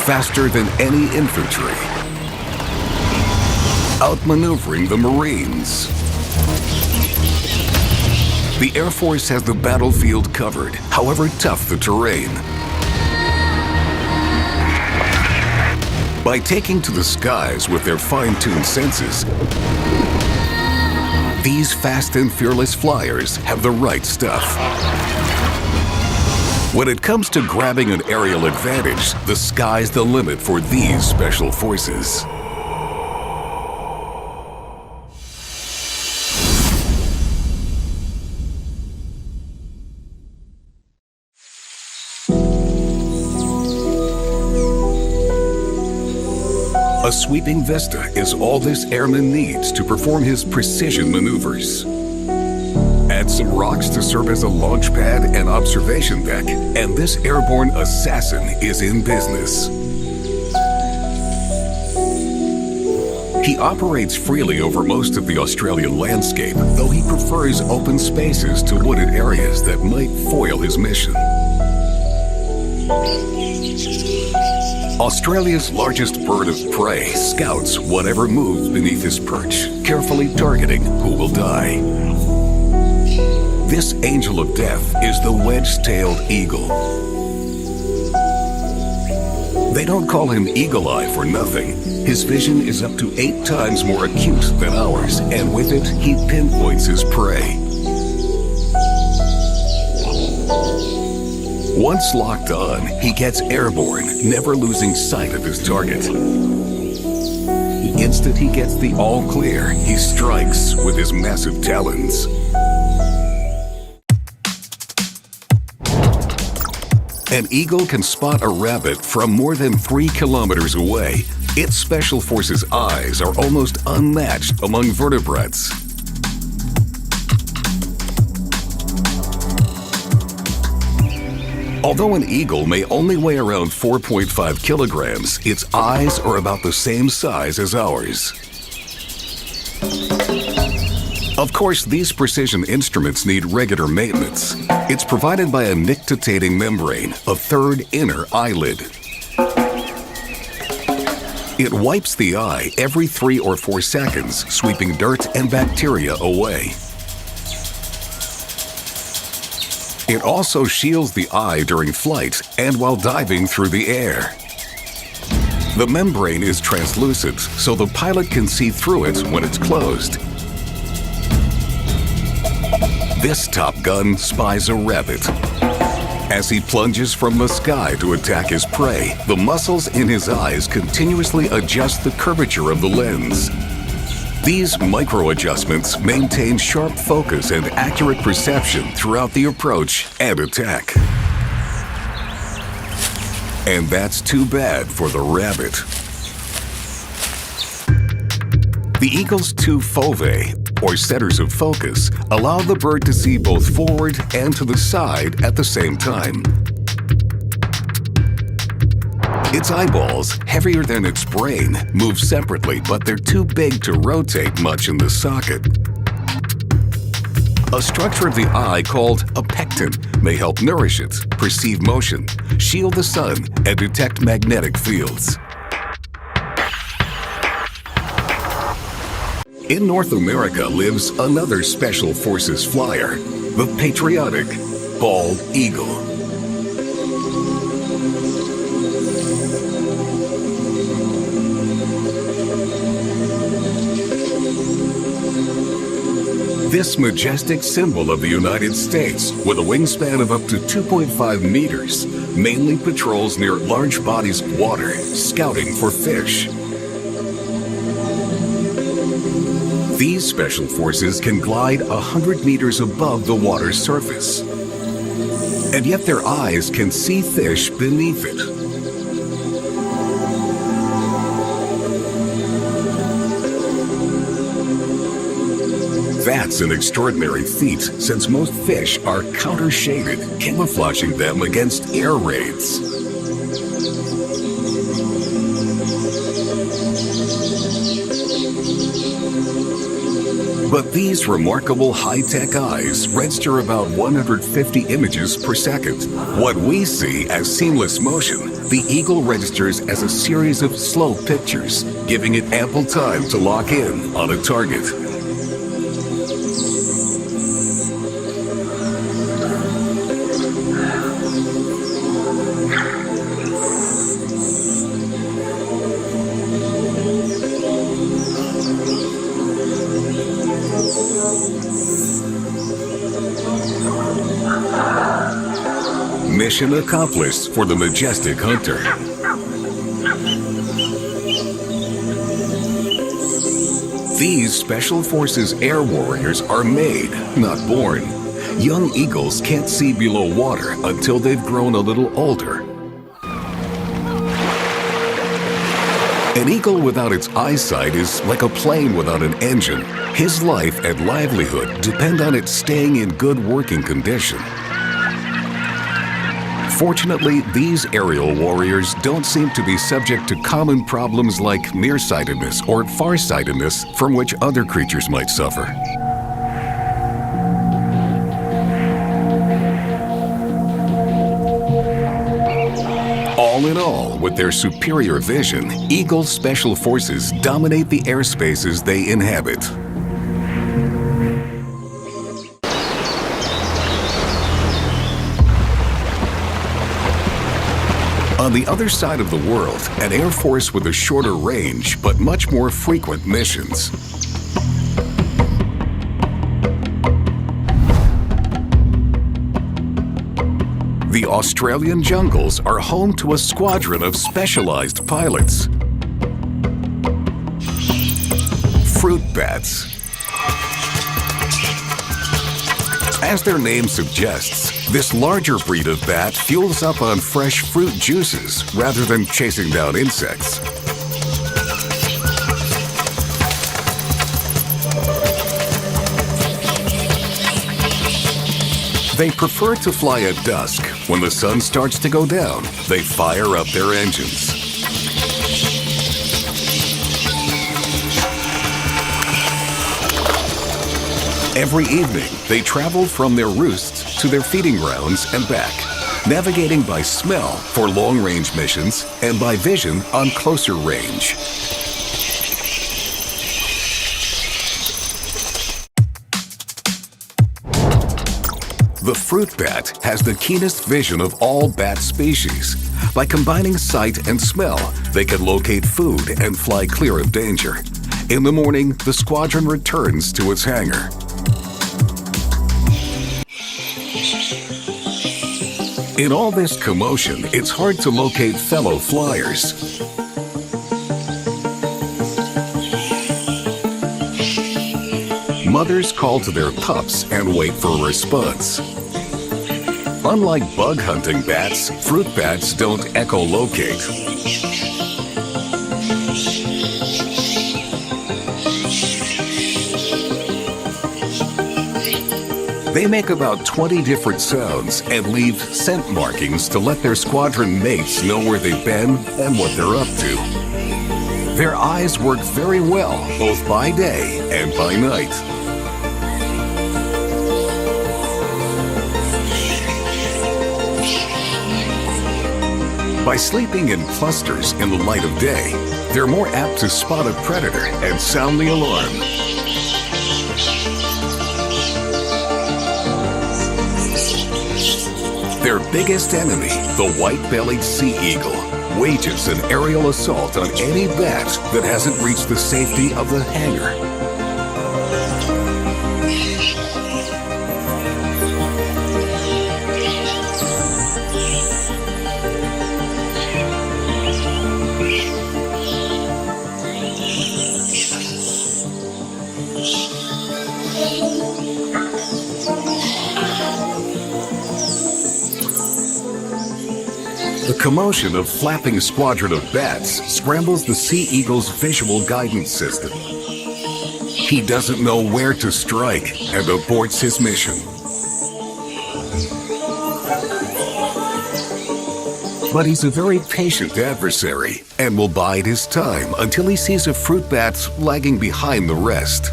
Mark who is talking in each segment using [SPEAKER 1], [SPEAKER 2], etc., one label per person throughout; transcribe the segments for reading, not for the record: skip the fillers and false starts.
[SPEAKER 1] faster than any infantry, outmaneuvering the Marines. The Air Force has the battlefield covered, however tough the terrain. By taking to the skies with their fine-tuned senses, these fast and fearless flyers have the right stuff. When it comes to grabbing an aerial advantage, the sky's the limit for these special forces. A sweeping vista is all this airman needs to perform his precision maneuvers. Add some rocks to serve as a launch pad and observation deck, and this airborne assassin is in business. He operates freely over most of the Australian landscape, though he prefers open spaces to wooded areas that might foil his mission. Australia's largest bird of prey scouts whatever moves beneath his perch, carefully targeting who will die. This angel of death is the wedge-tailed eagle. They don't call him Eagle Eye for nothing. His vision is up to 8 times more acute than ours, and with it, he pinpoints his prey. Once locked on, he gets airborne, never losing sight of his target. The instant he gets the all clear, he strikes with his massive talons. An eagle can spot a rabbit from more than 3 kilometers away. Its special forces eyes are almost unmatched among vertebrates. Although an eagle may only weigh around 4.5 kilograms, its eyes are about the same size as ours. Of course, these precision instruments need regular maintenance. It's provided by a nictitating membrane, a third inner eyelid. It wipes the eye every 3 or 4 seconds, sweeping dirt and bacteria away. It also shields the eye during flight and while diving through the air. The membrane is translucent, so the pilot can see through it when it's closed. This Top Gun spies a rabbit. As he plunges from the sky to attack his prey, the muscles in his eyes continuously adjust the curvature of the lens. These micro-adjustments maintain sharp focus and accurate perception throughout the approach and attack. And that's too bad for the rabbit. The eagle's 2 foveae, or centers of focus, allow the bird to see both forward and to the side at the same time. Its eyeballs, heavier than its brain, move separately, but they're too big to rotate much in the socket. A structure of the eye called a pecten may help nourish it, perceive motion, shield the sun, and detect magnetic fields. In North America lives another Special Forces flyer, the patriotic bald eagle. This majestic symbol of the United States, with a wingspan of up to 2.5 meters, mainly patrols near large bodies of water, scouting for fish. These special forces can glide 100 meters above the water's surface, and yet their eyes can see fish beneath it. That's an extraordinary feat, since most fish are counter-shaded, camouflaging them against air raids. But these remarkable high-tech eyes register about 150 images per second. What we see as seamless motion, the eagle registers as a series of slow pictures, giving it ample time to lock in on a target. Mission accomplished for the majestic hunter. These Special Forces air warriors are made, not born. Young eagles can't see below water until they've grown a little older. An eagle without its eyesight is like a plane without an engine. His life and livelihood depend on it staying in good working condition. Fortunately, these aerial warriors don't seem to be subject to common problems like nearsightedness or farsightedness from which other creatures might suffer. All in all, with their superior vision, Eagle Special Forces dominate the airspaces they inhabit. On the other side of the world, an air force with a shorter range but much more frequent missions. The Australian jungles are home to a squadron of specialized pilots. Fruit bats. As their name suggests, this larger breed of bat fuels up on fresh fruit juices rather than chasing down insects. They prefer to fly at dusk. When the sun starts to go down, they fire up their engines. Every evening, they travel from their roosts to their feeding grounds and back, navigating by smell for long-range missions and by vision on closer range. The fruit bat has the keenest vision of all bat species. By combining sight and smell, they can locate food and fly clear of danger. In the morning, the squadron returns to its hangar. In all this commotion, it's hard to locate fellow flyers. Mothers call to their pups and wait for a response. Unlike bug hunting bats, fruit bats don't echolocate. They make about 20 different sounds and leave scent markings to let their squadron mates know where they've been and what they're up to. Their eyes work very well, both by day and by night. By sleeping in clusters in the light of day, they're more apt to spot a predator and sound the alarm. Their biggest enemy, the white-bellied sea eagle, wages an aerial assault on any bat that hasn't reached the safety of the hangar. The commotion of flapping squadron of bats scrambles the sea eagle's visual guidance system. He doesn't know where to strike and aborts his mission. But he's a very patient adversary and will bide his time until he sees a fruit bat lagging behind the rest.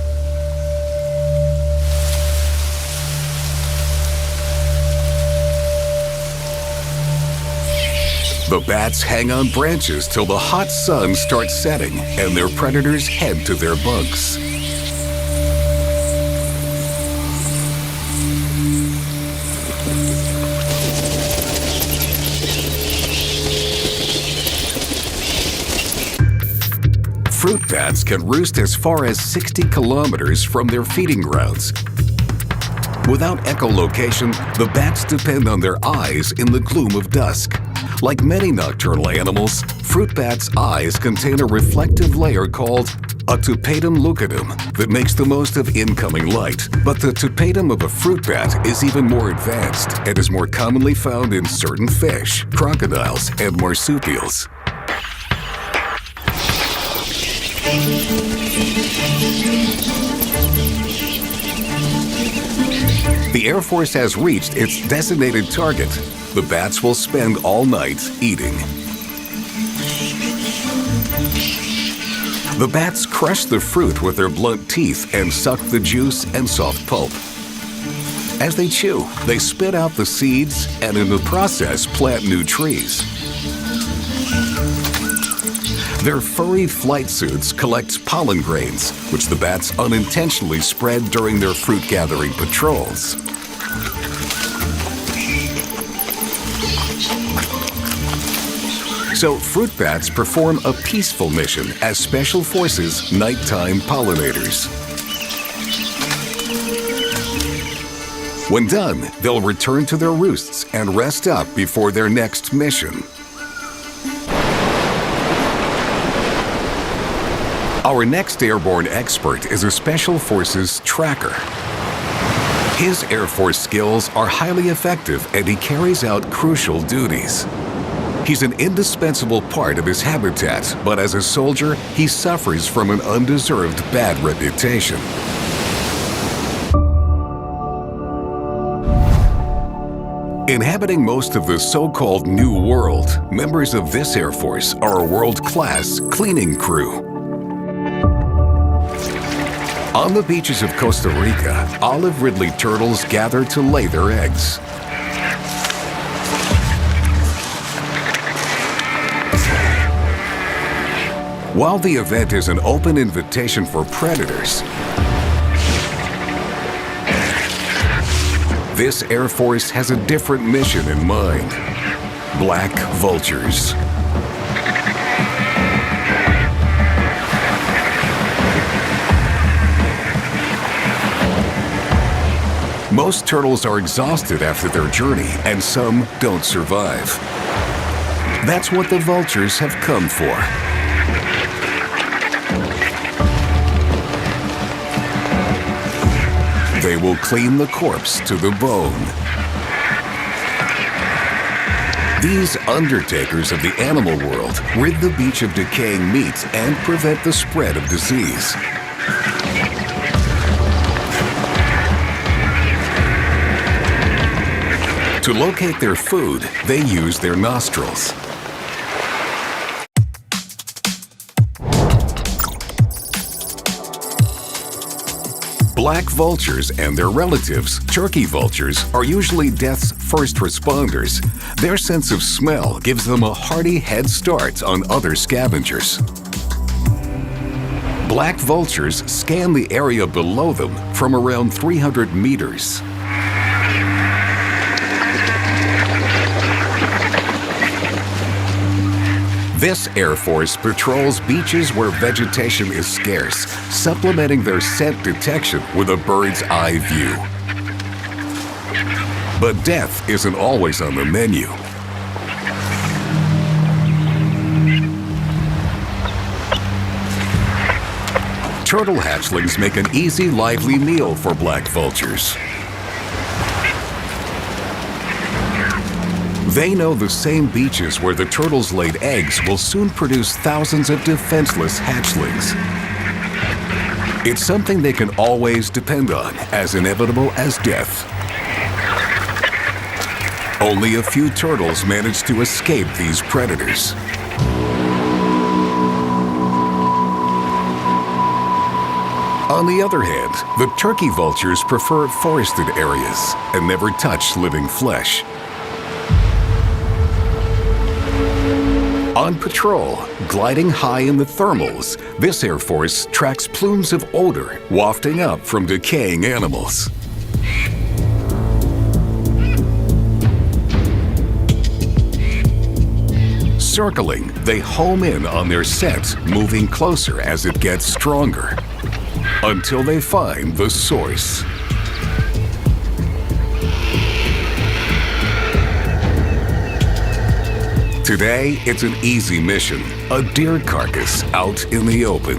[SPEAKER 1] The bats hang on branches till the hot sun starts setting and their predators head to their bunks. Fruit bats can roost as far as 60 kilometers from their feeding grounds. Without echolocation, the bats depend on their eyes in the gloom of dusk. Like many nocturnal animals, fruit bats' eyes contain a reflective layer called a tapetum lucidum that makes the most of incoming light. But the tapetum of a fruit bat is even more advanced and is more commonly found in certain fish, crocodiles, and marsupials. The Air Force has reached its designated target. The bats will spend all night eating. The bats crush the fruit with their blunt teeth and suck the juice and soft pulp. As they chew, they spit out the seeds and in the process plant new trees. Their furry flight suits collect pollen grains, which the bats unintentionally spread during their fruit-gathering patrols. So fruit bats perform a peaceful mission as Special Forces nighttime pollinators. When done, they'll return to their roosts and rest up before their next mission. Our next airborne expert is a Special Forces tracker. His Air Force skills are highly effective and he carries out crucial duties. He's an indispensable part of his habitat, but as a soldier, he suffers from an undeserved bad reputation. Inhabiting most of the so-called New World, members of this Air Force are a world-class cleaning crew. On the beaches of Costa Rica, olive ridley turtles gather to lay their eggs. While the event is an open invitation for predators, this Air Force has a different mission in mind: black vultures. Most turtles are exhausted after their journey, and some don't survive. That's what the vultures have come for. They will clean the corpse to the bone. These undertakers of the animal world rid the beach of decaying meat and prevent the spread of disease. To locate their food, they use their nostrils. Black vultures and their relatives, turkey vultures, are usually death's first responders. Their sense of smell gives them a hearty head start on other scavengers. Black vultures scan the area below them from around 300 meters. This Air Force patrols beaches where vegetation is scarce, supplementing their scent detection with a bird's eye view. But death isn't always on the menu. Turtle hatchlings make an easy, lively meal for black vultures. They know the same beaches where the turtles laid eggs will soon produce thousands of defenseless hatchlings. It's something they can always depend on, as inevitable as death. Only a few turtles manage to escape these predators. On the other hand, the turkey vultures prefer forested areas and never touch living flesh. On patrol, gliding high in the thermals, this Air Force tracks plumes of odor wafting up from decaying animals. Circling, they home in on their scent, moving closer as it gets stronger, until they find the source. Today, it's an easy mission, a deer carcass out in the open.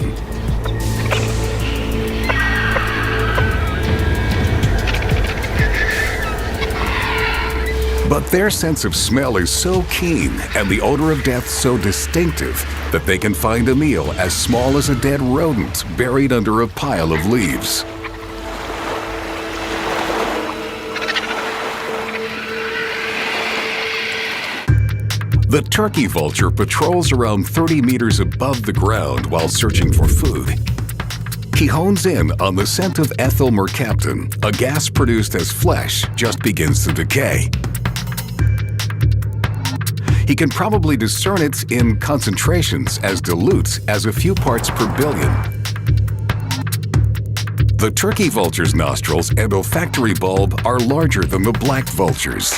[SPEAKER 1] But their sense of smell is so keen and the odor of death so distinctive that they can find a meal as small as a dead rodent buried under a pile of leaves. The turkey vulture patrols around 30 meters above the ground while searching for food. He hones in on the scent of ethyl mercaptan, a gas produced as flesh just begins to decay. He can probably discern it in concentrations as dilute as a few parts per billion. The turkey vulture's nostrils and olfactory bulb are larger than the black vulture's.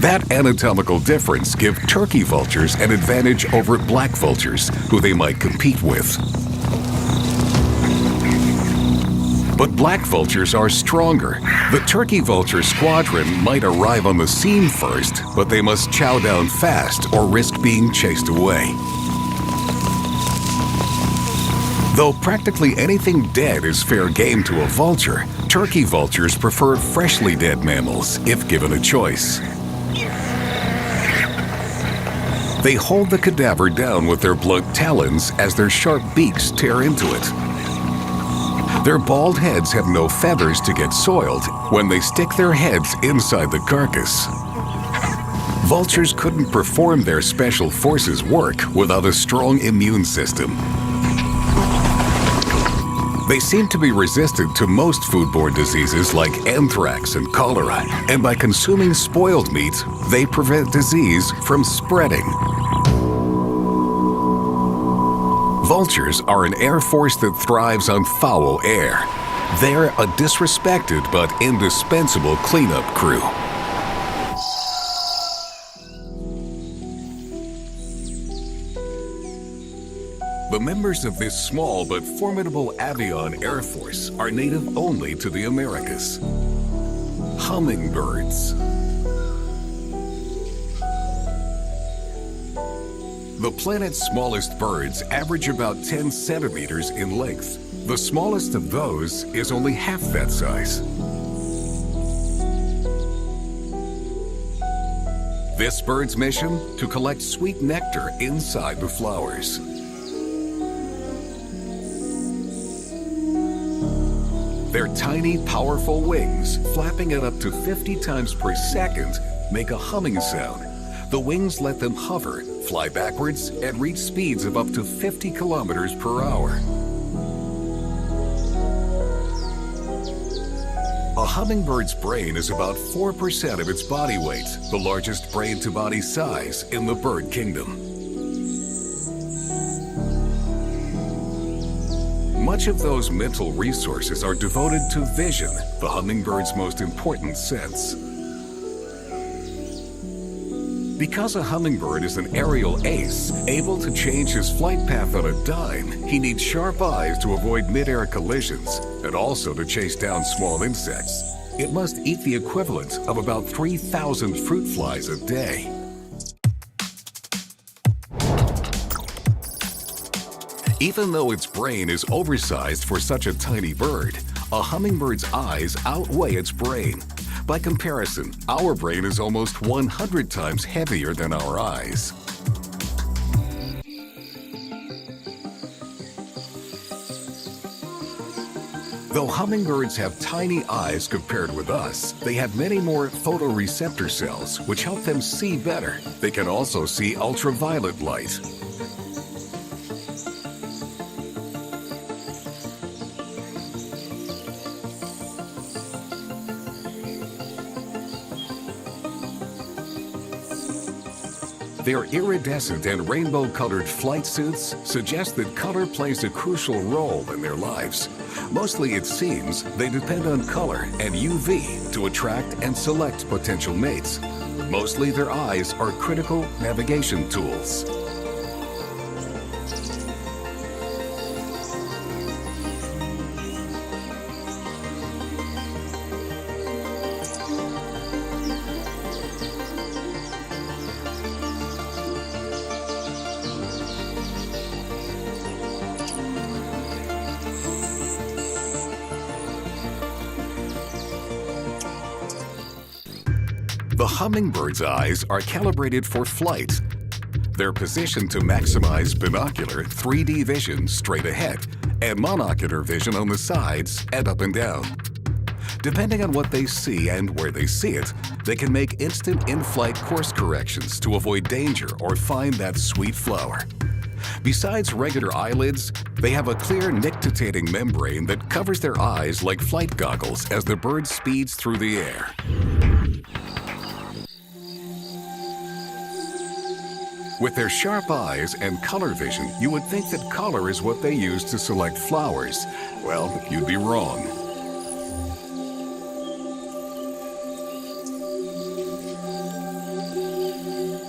[SPEAKER 1] That anatomical difference gives turkey vultures an advantage over black vultures, who they might compete with. But black vultures are stronger. The turkey vulture squadron might arrive on the scene first, but they must chow down fast or risk being chased away. Though practically anything dead is fair game to a vulture, turkey vultures prefer freshly dead mammals if given a choice. They hold the cadaver down with their blunt talons as their sharp beaks tear into it. Their bald heads have no feathers to get soiled when they stick their heads inside the carcass. Vultures couldn't perform their special forces work without a strong immune system. They seem to be resistant to most foodborne diseases like anthrax and cholera, and by consuming spoiled meat, they prevent disease from spreading. Vultures are an air force that thrives on foul air. They're a disrespected but indispensable cleanup crew. The members of this small but formidable avian air force are native only to the Americas. Hummingbirds. The planet's smallest birds average about 10 centimeters in length. The smallest of those is only half that size. This bird's mission? To collect sweet nectar inside the flowers. Their tiny, powerful wings, flapping at up to 50 times per second, make a humming sound. The wings let them hover, fly backwards, and reach speeds of up to 50 kilometers per hour. A hummingbird's brain is about 4% of its body weight, the largest brain-to-body size in the bird kingdom. Much of those mental resources are devoted to vision, the hummingbird's most important sense. Because a hummingbird is an aerial ace, able to change his flight path on a dime, he needs sharp eyes to avoid mid-air collisions and also to chase down small insects. It must eat the equivalent of about 3,000 fruit flies a day. Even though its brain is oversized for such a tiny bird, a hummingbird's eyes outweigh its brain. By comparison, our brain is almost 100 times heavier than our eyes. Though hummingbirds have tiny eyes compared with us, they have many more photoreceptor cells, which help them see better. They can also see ultraviolet light. Their iridescent and rainbow-colored flight suits suggest that color plays a crucial role in their lives. Mostly, it seems, they depend on color and UV to attract and select potential mates. Mostly, their eyes are critical navigation tools. The hummingbird's eyes are calibrated for flight. They're positioned to maximize binocular 3D vision straight ahead and monocular vision on the sides and up and down. Depending on what they see and where they see it, they can make instant in-flight course corrections to avoid danger or find that sweet flower. Besides regular eyelids, they have a clear nictitating membrane that covers their eyes like flight goggles as the bird speeds through the air. With their sharp eyes and color vision, you would think that color is what they use to select flowers. Well, you'd be wrong.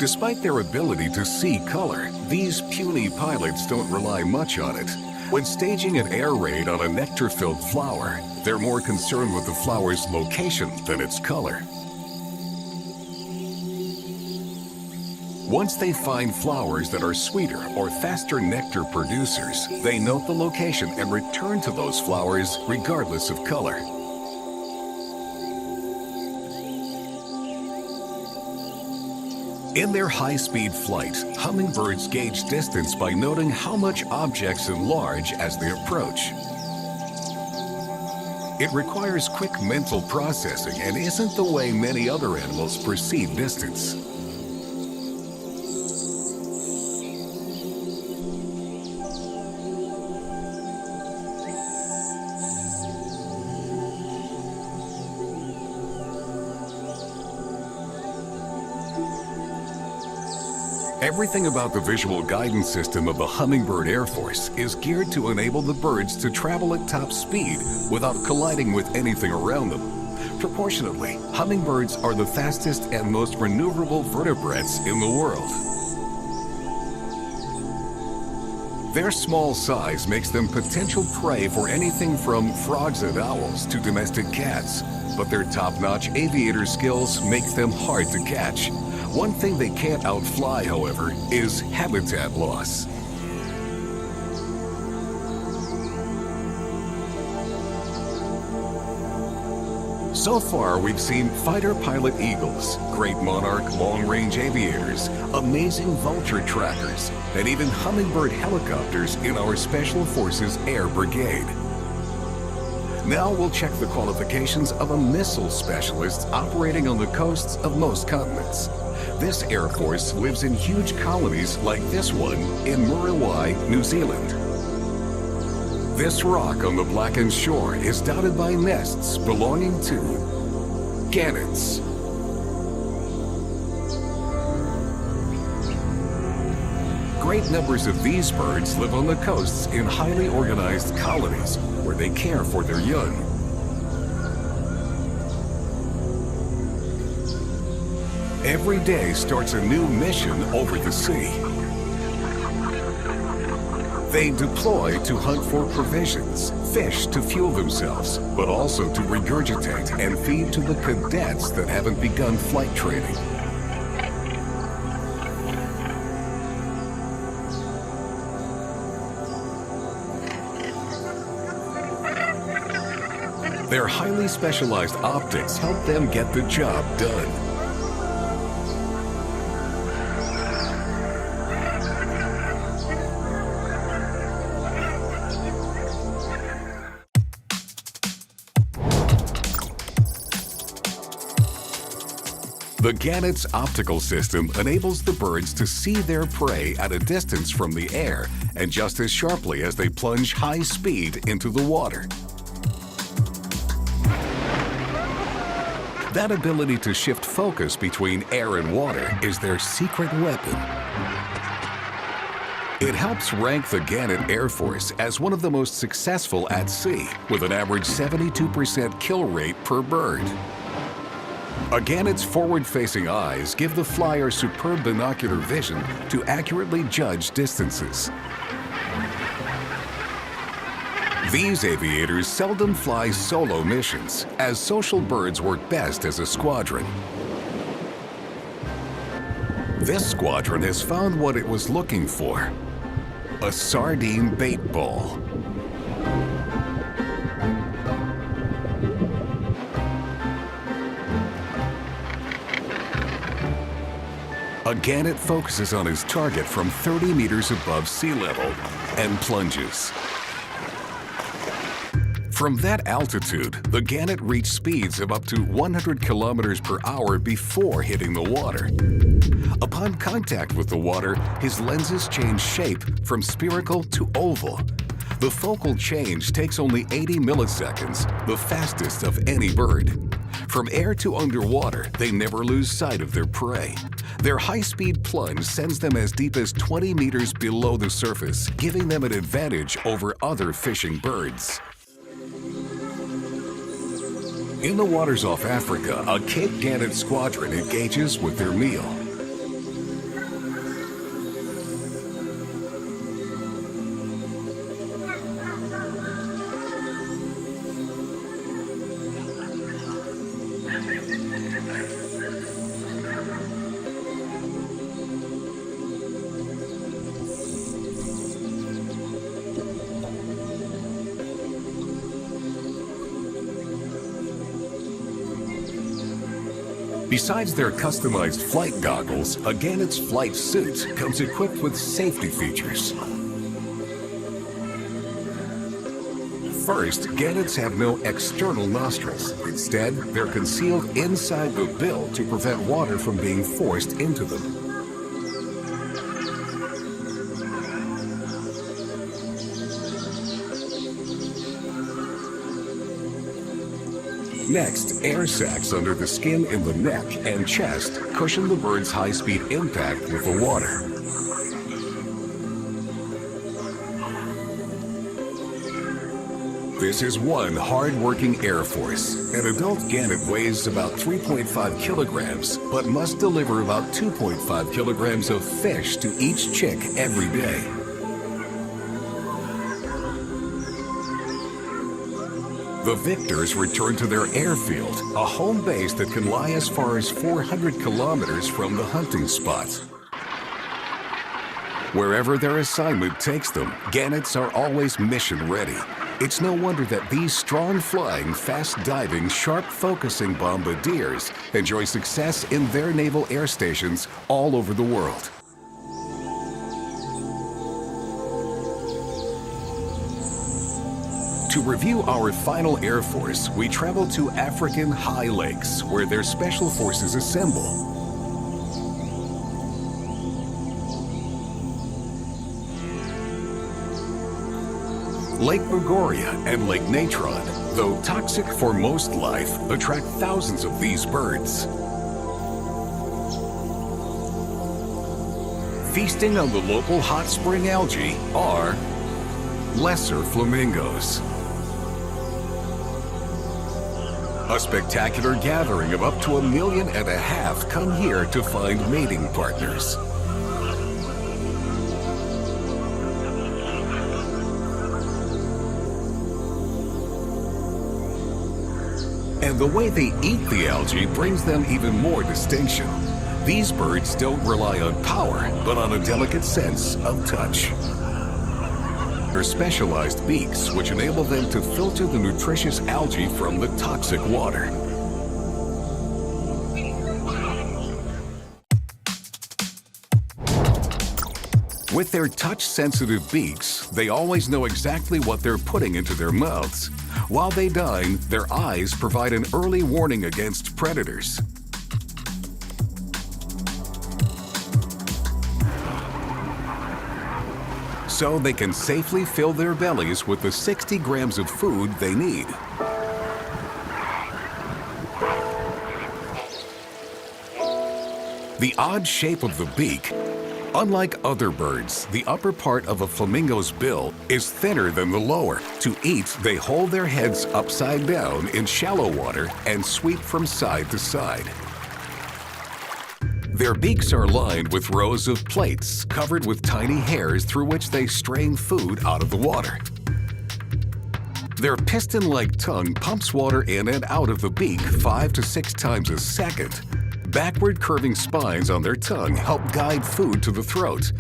[SPEAKER 1] Despite their ability to see color, these puny pilots don't rely much on it. When staging an air raid on a nectar-filled flower, they're more concerned with the flower's location than its color. Once they find flowers that are sweeter or faster nectar producers, they note the location and return to those flowers regardless of color. In their high-speed flight, hummingbirds gauge distance by noting how much objects enlarge as they approach. It requires quick mental processing and isn't the way many other animals perceive distance. Everything about the visual guidance system of the Hummingbird Air Force is geared to enable the birds to travel at top speed without colliding with anything around them. Proportionately, hummingbirds are the fastest and most maneuverable vertebrates in the world. Their small size makes them potential prey for anything from frogs and owls to domestic cats, but their top-notch aviator skills make them hard to catch. One thing they can't outfly, however, is habitat loss. So far, we've seen fighter pilot eagles, great monarch long-range aviators, amazing vulture trackers, and even hummingbird helicopters in our Special Forces Air Brigade. Now we'll check the qualifications of a missile specialist operating on the coasts of most continents. This Air Force lives in huge colonies like this one in Muriwai, New Zealand. This rock on the blackened shore is dotted by nests belonging to gannets. Great numbers of these birds live on the coasts in highly organized colonies where they care for their young. Every day starts a new mission over the sea. They deploy to hunt for provisions, fish to fuel themselves, but also to regurgitate and feed to the cadets that haven't begun flight training. Their highly specialized optics help them get the job done. The gannet's optical system enables the birds to see their prey at a distance from the air and just as sharply as they plunge high speed into the water. That ability to shift focus between air and water is their secret weapon. It helps rank the gannet Air Force as one of the most successful at sea, with an average 72% kill rate per bird. A gannet's forward-facing eyes give the flyer superb binocular vision to accurately judge distances. These aviators seldom fly solo missions, as social birds work best as a squadron. This squadron has found what it was looking for: a sardine bait ball. A gannet focuses on his target from 30 meters above sea level and plunges. From that altitude, the gannet reached speeds of up to 100 kilometers per hour before hitting the water. Upon contact with the water, his lenses change shape from spherical to oval. The focal change takes only 80 milliseconds, the fastest of any bird. From air to underwater, they never lose sight of their prey. Their high-speed plunge sends them as deep as 20 meters below the surface, giving them an advantage over other fishing birds. In the waters off Africa, a Cape Gannet squadron engages with their meal. Besides their customized flight goggles, a gannet's flight suit comes equipped with safety features. First, gannets have no external nostrils. Instead, they're concealed inside the bill to prevent water from being forced into them. Next, air sacs under the skin in the neck and chest cushion the bird's high-speed impact with the water. This is one hard-working Air Force. An adult gannet weighs about 3.5 kilograms, but must deliver about 2.5 kilograms of fish to each chick every day. The victors return to their airfield, a home base that can lie as far as 400 kilometers from the hunting spot. Wherever their assignment takes them, gannets are always mission ready. It's no wonder that these strong-flying, fast-diving, sharp-focusing bombardiers enjoy success in their naval air stations all over the world. To review our final Air Force, we travel to African high lakes, where their special forces assemble. Lake Bogoria and Lake Natron, though toxic for most life, attract thousands of these birds. Feasting on the local hot spring algae are lesser flamingos. A spectacular gathering of up to 1.5 million come here to find mating partners. And the way they eat the algae brings them even more distinction. These birds don't rely on power, but on a delicate sense of touch. Their specialized beaks, which enable them to filter the nutritious algae from the toxic water. With their touch-sensitive beaks, they always know exactly what they're putting into their mouths. While they dine, their eyes provide an early warning against predators. So they can safely fill their bellies with the 60 grams of food they need. The odd shape of the beak. Unlike other birds, the upper part of a flamingo's bill is thinner than the lower. To eat, they hold their heads upside down in shallow water and sweep from side to side. Their beaks are lined with rows of plates covered with tiny hairs through which they strain food out of the water. Their piston-like tongue pumps water in and out of the beak 5 to 6 times a second. Backward curving spines on their tongue help guide food to the throat.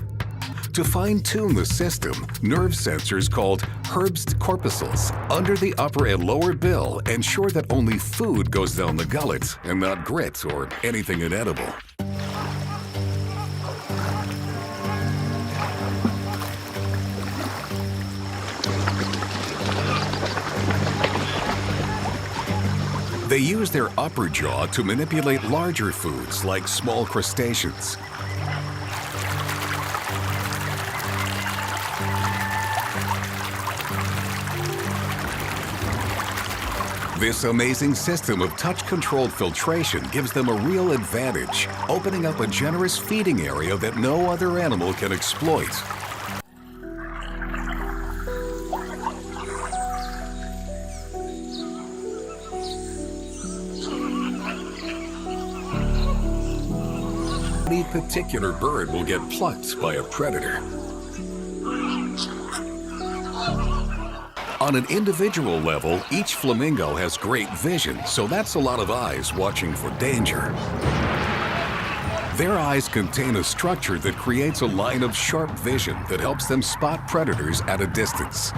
[SPEAKER 1] To fine-tune the system, nerve sensors called Herbst corpuscles under the upper and lower bill ensure that only food goes down the gullet and not grit or anything inedible. They use their upper jaw to manipulate larger foods like small crustaceans. This amazing system of touch-controlled filtration gives them a real advantage, opening up a generous feeding area that no other animal can exploit. Any particular bird will get plucked by a predator. On an individual level, each flamingo has great vision, so that's a lot of eyes watching for danger. Their eyes contain a structure that creates a line of sharp vision that helps them spot predators at a distance.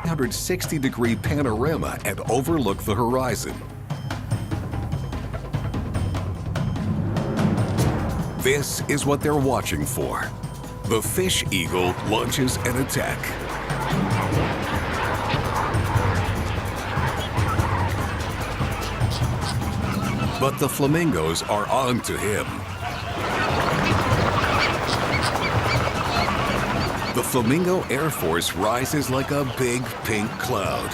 [SPEAKER 1] 360-degree panorama and overlook the horizon. This is what they're watching for. The fish eagle launches an attack. But the flamingos are on to him. The Flamingo Air Force rises like a big pink cloud.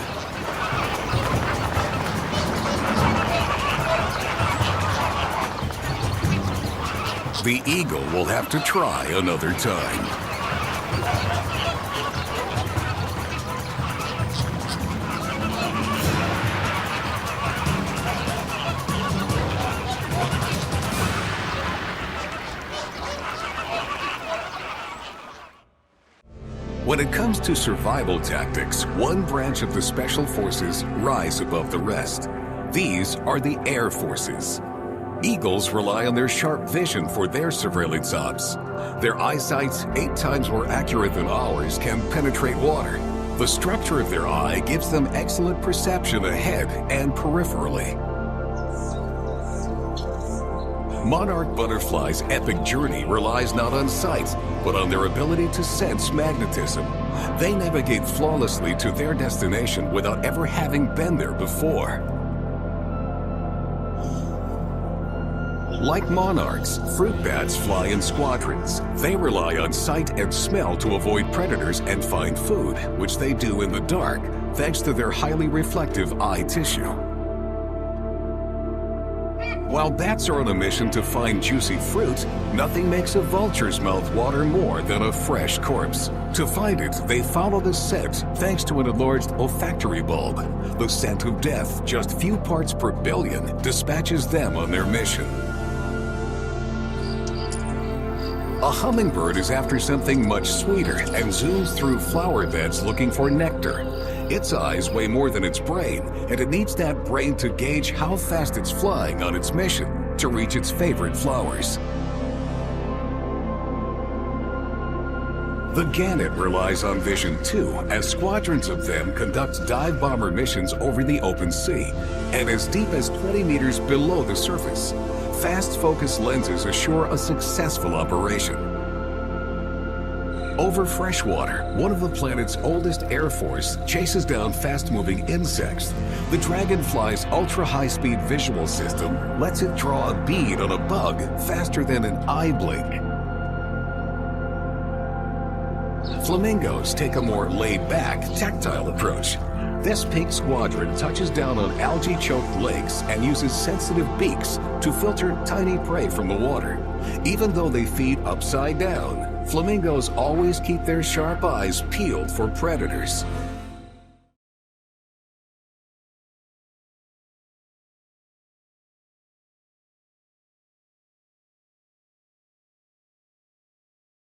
[SPEAKER 1] The eagle will have to try another time. When it comes to survival tactics, one branch of the Special Forces rise above the rest. These are the Air Forces. Eagles rely on their sharp vision for their surveillance ops. Their eyesight, 8 times more accurate than ours, can penetrate water. The structure of their eye gives them excellent perception ahead and peripherally. Monarch butterflies' epic journey relies not on sight, but on their ability to sense magnetism. They navigate flawlessly to their destination without ever having been there before. Like monarchs, fruit bats fly in squadrons. They rely on sight and smell to avoid predators and find food, which they do in the dark, thanks to their highly reflective eye tissue. While bats are on a mission to find juicy fruit, nothing makes a vulture's mouth water more than a fresh corpse. To find it, they follow the scent thanks to an enlarged olfactory bulb. The scent of death, just few parts per billion, dispatches them on their mission. A hummingbird is after something much sweeter and zooms through flower beds looking for nectar. Its eyes weigh more than its brain, and it needs that brain to gauge how fast it's flying on its mission to reach its favorite flowers. The gannet relies on vision too, as squadrons of them conduct dive bomber missions over the open sea and as deep as 20 meters below the surface. Fast focus lenses assure a successful operation. Over freshwater, one of the planet's oldest air force chases down fast-moving insects. The dragonfly's ultra-high-speed visual system lets it draw a bead on a bug faster than an eye blink. Flamingos take a more laid-back, tactile approach. This pink squadron touches down on algae-choked lakes and uses sensitive beaks to filter tiny prey from the water. Even though they feed upside down, flamingos always keep their sharp eyes peeled for predators.